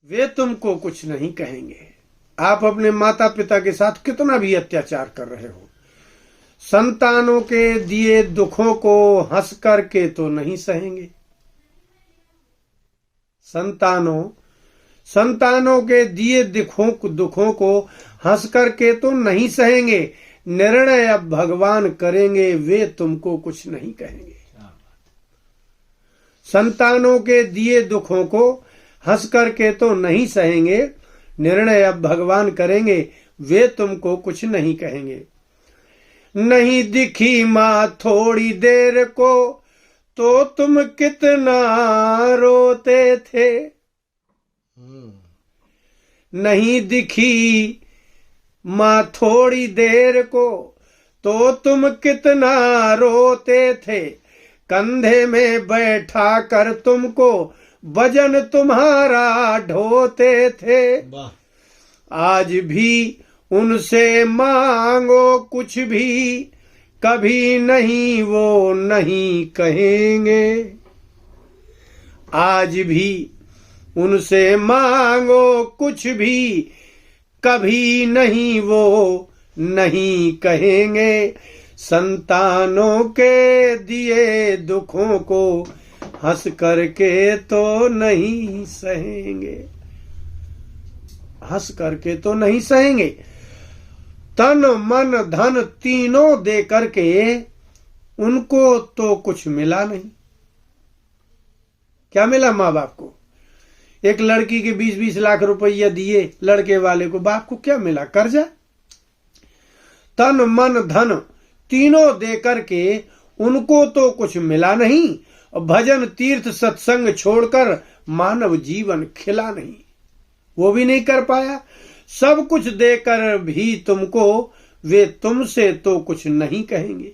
वे तुमको कुछ नहीं कहेंगे। आप अपने माता पिता के साथ कितना भी अत्याचार कर रहे हो, संतानों के दिए दुखों को हंस करके तो नहीं सहेंगे। संतानों के दिए दुखों को हंस करके तो नहीं सहेंगे। निर्णय अब भगवान करेंगे, वे तुमको कुछ नहीं कहेंगे। संतानों के दिए दुखों को हंस करके तो नहीं सहेंगे। निर्णय अब भगवान करेंगे, वे तुमको कुछ नहीं कहेंगे। नहीं दिखी माँ थोड़ी देर को तो तुम कितना रोते थे। नहीं दिखी माँ थोड़ी देर को तो तुम कितना रोते थे। कंधे में बैठा कर तुमको वजन तुम्हारा ढोते थे। आज भी उनसे मांगो कुछ भी, कभी नहीं वो नहीं कहेंगे। आज भी उनसे मांगो कुछ भी, कभी नहीं वो नहीं कहेंगे। संतानों के दिए दुखों को हंस करके तो नहीं सहेंगे। हंस करके तो नहीं सहेंगे। तन मन धन तीनों दे करके उनको तो कुछ मिला नहीं। क्या मिला माँ बाप को? एक लड़की के 20-20 लाख रुपया दिए लड़के वाले को, बाप को क्या मिला? कर्जा। तन मन धन तीनों दे करके उनको तो कुछ मिला नहीं। भजन तीर्थ सत्संग छोड़कर मानव जीवन खिला नहीं, वो भी नहीं कर पाया। सब कुछ देकर भी तुमको वे तुमसे तो कुछ नहीं कहेंगे।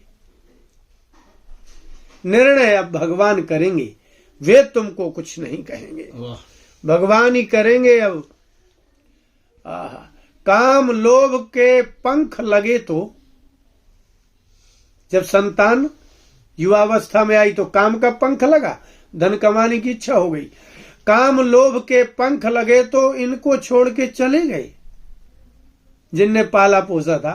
निर्णय अब भगवान करेंगे, वे तुमको कुछ नहीं कहेंगे। भगवान ही करेंगे अब। काम लोभ के पंख लगे तो, जब संतान युवावस्था में आई तो काम का पंख लगा, धन कमाने की इच्छा हो गई। काम लोभ के पंख लगे तो इनको छोड़ के चले गए जिनने पाला पोसा था।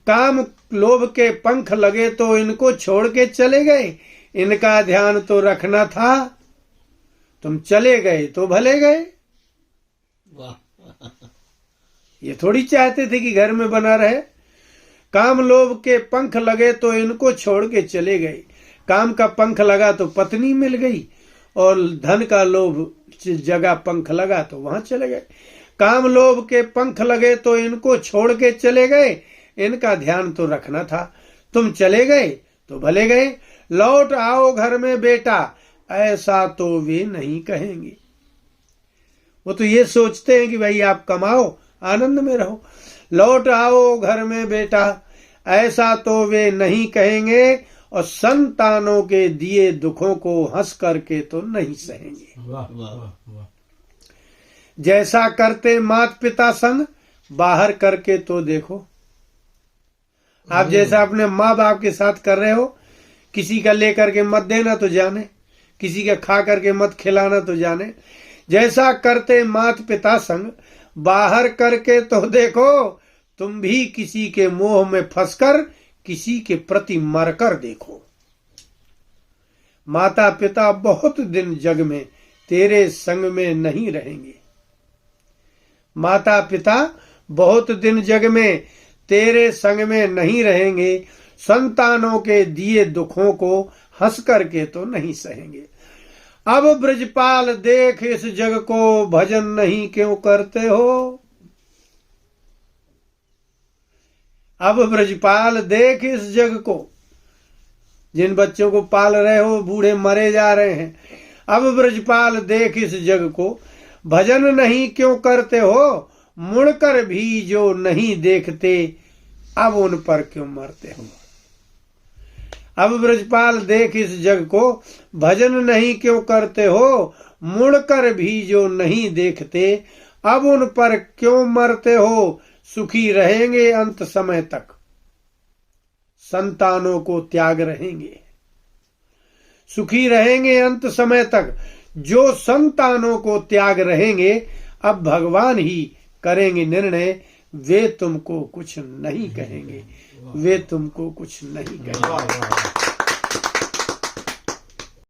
काम लोभ के पंख लगे तो इनको छोड़ के चले गए। इनका ध्यान तो रखना था, तुम चले गए तो भले गए। ये थोड़ी चाहते थे कि घर में बना रहे। काम लोभ के पंख लगे तो इनको छोड़ के चले गए। काम का पंख लगा तो पत्नी मिल गई, और धन का लोभ जगह पंख लगा तो वहां चले गए। काम लोभ के पंख लगे तो इनको छोड़ के चले गए। इनका ध्यान तो रखना था, तुम चले गए तो भले गए। लौट आओ घर में बेटा, ऐसा तो वे नहीं कहेंगे। वो तो ये सोचते हैं कि भाई आप कमाओ, आनंद में रहो। लौट आओ घर में बेटा, ऐसा तो वे नहीं कहेंगे। और संतानों के दिए दुखों को हंस करके तो नहीं सहेंगे। वाह वाह वाह। जैसा करते माता पिता संग, बाहर करके तो देखो। आप जैसा अपने माँ बाप के साथ कर रहे हो, किसी का लेकर के मत देना तो जाने, किसी का खा करके मत खिलाना तो जाने। जैसा करते माता पिता संग, बाहर करके तो देखो। तुम भी किसी के मोह में फंसकर किसी के प्रति मरकर देखो। माता पिता बहुत दिन जग में तेरे संग में नहीं रहेंगे। माता पिता बहुत दिन जग में तेरे संग में नहीं रहेंगे। संतानों के दिए दुखों को हंस करके तो नहीं सहेंगे। अब ब्रजपाल देख इस जग को, भजन नहीं क्यों करते हो। अब ब्रजपाल देख इस जग को, जिन बच्चों को पाल रहे हो बूढ़े मरे जा रहे हैं। अब ब्रजपाल देख इस जग को, भजन नहीं क्यों करते हो। मुड़कर भी जो नहीं देखते, अब उन पर क्यों मरते हो। अब ब्रजपाल देख इस जग को, भजन नहीं क्यों करते हो। मुड़कर भी जो नहीं देखते, अब उन पर क्यों मरते हो। सुखी रहेंगे अंत समय तक, संतानों को त्याग रहेंगे। सुखी रहेंगे अंत समय तक, जो संतानों को त्याग रहेंगे। अब भगवान ही करेंगे निर्णय, वे तुमको कुछ नहीं कहेंगे, वे तुमको कुछ नहीं कहेंगे।